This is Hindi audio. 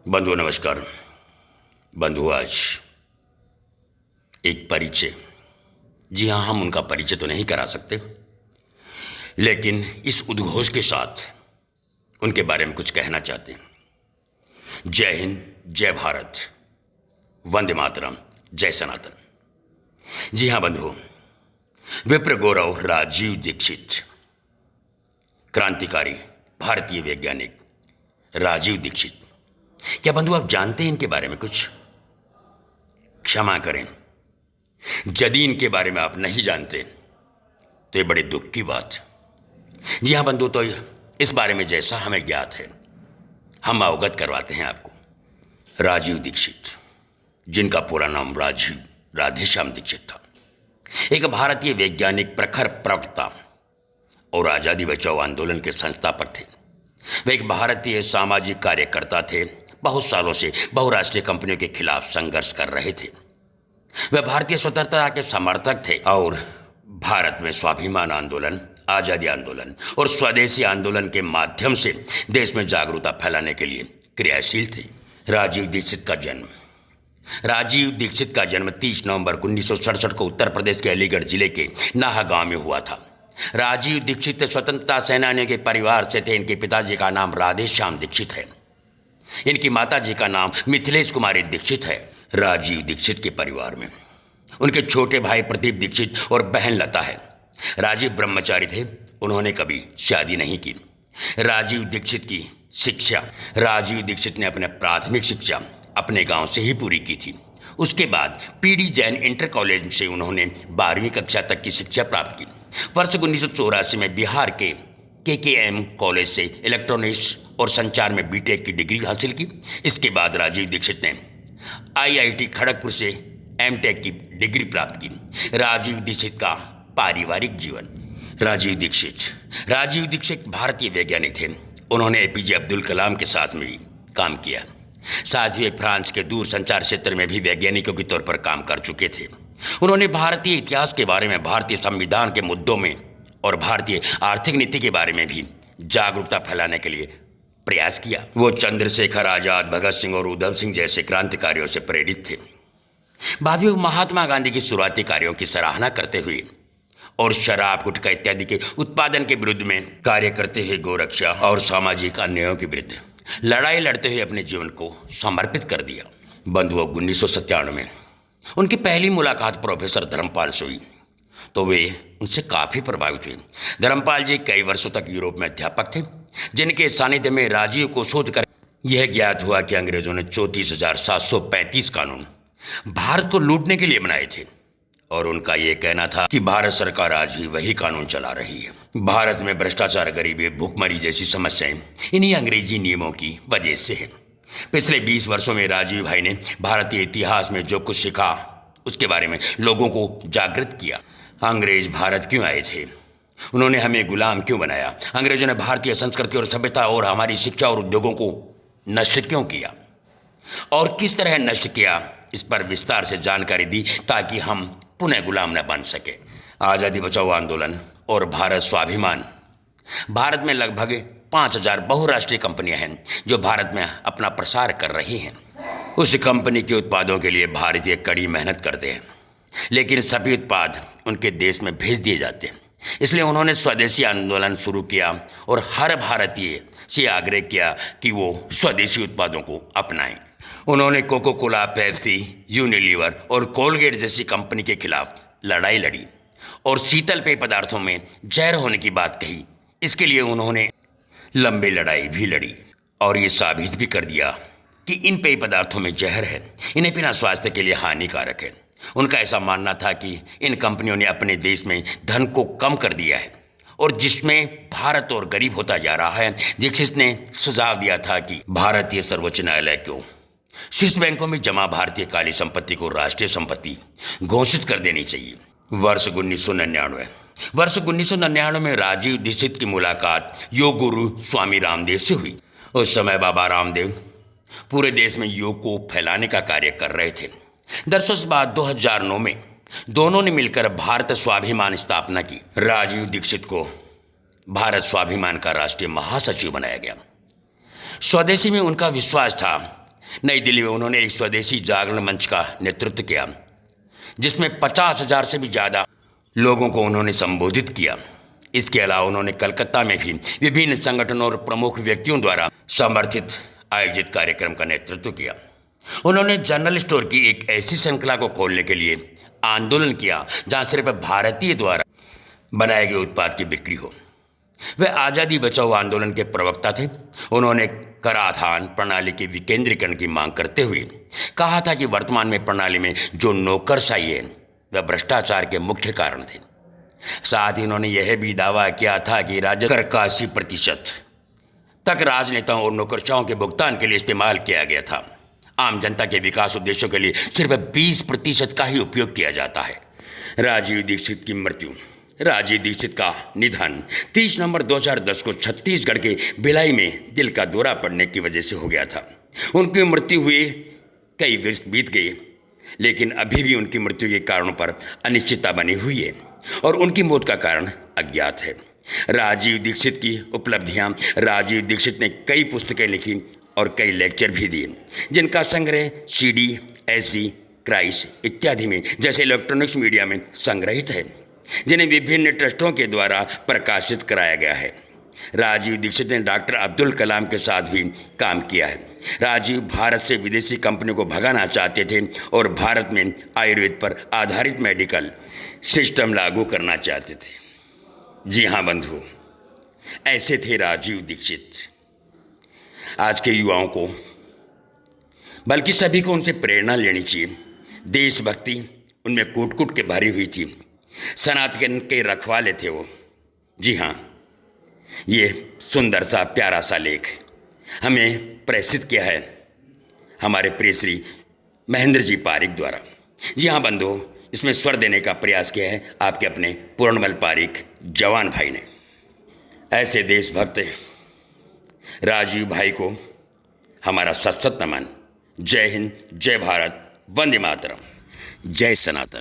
बंधु नमस्कार। बंधु आज एक परिचय, जी हाँ, हम उनका परिचय तो नहीं करा सकते, लेकिन इस उद्घोष के साथ उनके बारे में कुछ कहना चाहते हैं। जय हिंद, जय भारत, वंदे मातरम, जय सनातन। जी हाँ बंधु, विप्र गौरव राजीव दीक्षित, क्रांतिकारी भारतीय वैज्ञानिक राजीव दीक्षित। क्या बंधु आप जानते हैं इनके बारे में कुछ? क्षमा करें, यदि इनके बारे में आप नहीं जानते तो ये बड़े दुख की बात। जी हाँ बंधु, तो इस बारे में जैसा हमें ज्ञात है हम अवगत करवाते हैं आपको। राजीव दीक्षित, जिनका पूरा नाम राजीव राधेश्याम दीक्षित था, एक भारतीय वैज्ञानिक, प्रखर प्रवक्ता और आज़ादी बचाओ आंदोलन के संस्थापक थे। वे एक भारतीय सामाजिक कार्यकर्ता थे। बहुत सालों से बहुराष्ट्रीय कंपनियों के खिलाफ संघर्ष कर रहे थे। वे भारतीय स्वतंत्रता के समर्थक थे और भारत में स्वाभिमान आंदोलन, आज़ादी आंदोलन और स्वदेशी आंदोलन के माध्यम से देश में जागरूकता फैलाने के लिए क्रियाशील थे। राजीव दीक्षित का जन्म 30 नवंबर 1967 को उत्तर प्रदेश के अलीगढ़ जिले के नाहा गांव में हुआ था। राजीव दीक्षित स्वतंत्रता सेनानियों के परिवार से थे। इनके पिताजी का नाम राधेश्याम दीक्षित है। इनकी माताजी का नाम मिथिलेश कुमारी दीक्षित है। राजीव दीक्षित के परिवार में उनके छोटे भाई प्रदीप दीक्षित और बहन लता है। राजीव ब्रह्मचारी थे, उन्होंने कभी शादी नहीं की। राजीव दीक्षित ने अपने प्राथमिक शिक्षा अपने गांव से ही पूरी की थी। उसके बाद पीडी जैन इंटर कॉलेज से उन्होंने 12वीं कक्षा तक की शिक्षा प्राप्त की। वर्ष 1984 में बिहार के KKM कॉलेज से इलेक्ट्रॉनिक्स और संचार में बीटेक की डिग्री हासिल की। इसके बाद राजीव दीक्षित ने IIT खड़गपुर से MTech की डिग्री प्राप्त की। राजीव दीक्षित का पारिवारिक जीवन। राजीव दीक्षित भारतीय वैज्ञानिक थे। उन्होंने APJ अब्दुल कलाम के साथ में भी काम किया। साथ ही वे फ्रांस के दूर संचार क्षेत्र में भी वैज्ञानिकों के तौर पर काम कर चुके थे। उन्होंने भारतीय इतिहास के बारे में, भारतीय संविधान के मुद्दों में और भारतीय आर्थिक नीति के बारे में भी जागरूकता फैलाने के लिए प्रयास किया। वो चंद्रशेखर आजाद, भगत सिंह और उधम सिंह जैसे क्रांतिकारियों से प्रेरित थे। बाद में महात्मा गांधी की शुरुआती कार्यों की सराहना करते हुए और शराब, गुटखा इत्यादि के उत्पादन के विरुद्ध में कार्य करते हुए गोरक्षा और सामाजिक अन्यायों के विरुद्ध लड़ाई लड़ते हुए अपने जीवन को समर्पित कर दिया। बंधुओं, 1997 में उनकी पहली मुलाकात प्रोफेसर धर्मपाल से हुई तो वे उनसे काफ़ी प्रभावित हुए। धर्मपाल जी कई वर्षों तक यूरोप में अध्यापक थे, जिनके सानिध्य में राजीव को शोध कर यह ज्ञात हुआ कि अंग्रेजों ने 34,735 कानून भारत को लूटने के लिए बनाए थे और उनका यह कहना था कि भारत सरकार आज भी वही कानून चला रही है। भारत में भ्रष्टाचार, गरीबी, भूखमरी जैसी समस्याएं इन्हीं अंग्रेजी नियमों की वजह से है। पिछले 20 वर्षों में राजीव भाई ने भारतीय इतिहास में जो कुछ सीखा उसके बारे में लोगों को जागृत किया। अंग्रेज भारत क्यों आए थे? उन्होंने हमें गुलाम क्यों बनाया? अंग्रेजों ने भारतीय संस्कृति और सभ्यता और हमारी शिक्षा और उद्योगों को नष्ट क्यों किया और किस तरह नष्ट किया, इस पर विस्तार से जानकारी दी ताकि हम पुनः गुलाम न बन सके। आज़ादी बचाओ आंदोलन और भारत स्वाभिमान। भारत में लगभग 5,000 बहुराष्ट्रीय कंपनियां हैं जो भारत में अपना प्रसार कर रही हैं। उस कंपनी के उत्पादों के लिए भारतीय कड़ी मेहनत करते हैं, लेकिन सभी उत्पाद उनके देश में भेज दिए जाते हैं। इसलिए उन्होंने स्वदेशी आंदोलन शुरू किया और हर भारतीय से आग्रह किया कि वो स्वदेशी उत्पादों को अपनाएं। उन्होंने कोको कोला, पेप्सी, यूनिलीवर और कोलगेट जैसी कंपनी के खिलाफ लड़ाई लड़ी और शीतल पेय पदार्थों में जहर होने की बात कही। इसके लिए उन्होंने लंबी लड़ाई भी लड़ी और ये साबित भी कर दिया कि इन पेय पदार्थों में जहर है, इन्हें पीना स्वास्थ्य के लिए हानिकारक है। उनका ऐसा मानना था कि इन कंपनियों ने अपने देश में धन को कम कर दिया है और जिसमें भारत और गरीब होता जा रहा है। दीक्षित ने सुझाव दिया था कि भारतीय सर्वोच्च न्यायालय को स्विस बैंकों में जमा भारतीय काली संपत्ति को राष्ट्रीय संपत्ति घोषित कर देनी चाहिए। वर्ष 1999 में राजीव दीक्षित की मुलाकात योग गुरु स्वामी रामदेव से हुई। उस समय बाबा रामदेव पूरे देश में योग को फैलाने का कार्य कर रहे थे। दरअसल बाद 2009 में दोनों ने मिलकर भारत स्वाभिमान स्थापना की। राजीव दीक्षित को भारत स्वाभिमान का राष्ट्रीय महासचिव बनाया गया। स्वदेशी में उनका विश्वास था नई दिल्ली में उन्होंने एक स्वदेशी जागरण मंच का नेतृत्व किया, जिसमें 50,000 से भी ज़्यादा लोगों को उन्होंने संबोधित किया। इसके अलावा उन्होंने कलकत्ता में भी विभिन्न संगठनों और प्रमुख व्यक्तियों द्वारा समर्थित आयोजित कार्यक्रम का नेतृत्व किया। उन्होंने जनरल स्टोर की एक ऐसी श्रृंखला को खोलने के लिए आंदोलन किया जहां सिर्फ भारतीय द्वारा बनाए गए उत्पाद की बिक्री हो। वे आज़ादी बचाओ आंदोलन के प्रवक्ता थे। उन्होंने कराधान प्रणाली के विकेंद्रीकरण की मांग करते हुए कहा था कि वर्तमान में प्रणाली में जो नौकरशाही है वह भ्रष्टाचार के मुख्य कारण थे। साथ ही उन्होंने यह भी दावा किया था कि राज्य कर का 80% तक राजनेताओं और नौकरशाहों के भुगतान के लिए इस्तेमाल किया गया था। आम जनता के विकास उद्देश्यों के लिए सिर्फ 20% का ही उपयोग किया जाता है। राजीव दीक्षित की मृत्यु। राजीव दीक्षित का निधन 30 नवंबर 2010 को छत्तीसगढ़ के भिलाई में दिल का दौरा पड़ने की वजह से हो गया था। उनकी मृत्यु हुए कई वर्ष बीत गए, लेकिन अभी भी उनकी मृत्यु के कारणों पर अनिश्चितता बनी हुई है और उनकी मौत का कारण अज्ञात है। राजीव दीक्षित की उपलब्धियां। राजीव दीक्षित ने कई पुस्तकें लिखी और कई लेक्चर भी दिए, जिनका संग्रह CD, SD, क्राइस्ट इत्यादि में जैसे इलेक्ट्रॉनिक्स मीडिया में संग्रहित है, जिन्हें विभिन्न ट्रस्टों के द्वारा प्रकाशित कराया गया है। राजीव दीक्षित ने डॉक्टर अब्दुल कलाम के साथ भी काम किया है। राजीव भारत से विदेशी कंपनियों को भगाना चाहते थे और भारत में आयुर्वेद पर आधारित मेडिकल सिस्टम लागू करना चाहते थे। जी हाँ बंधु, ऐसे थे राजीव दीक्षित। आज के युवाओं को, बल्कि सभी को उनसे प्रेरणा लेनी चाहिए। देशभक्ति उनमें कूट कूट के भरी हुई थी। सनातन के रखवाले थे वो। जी हाँ, ये सुंदर सा प्यारा सा लेख हमें प्रेषित किया है हमारे प्रिय श्री महेंद्र जी पारिक द्वारा। जी हाँ बंधु, इसमें स्वर देने का प्रयास किया है आपके अपने पूर्णमल पारिक जवान भाई ने। ऐसे देशभक्त राजीव भाई को हमारा सत सत नमन। जय हिंद, जय भारत, वंदे मातरम, जय सनातन।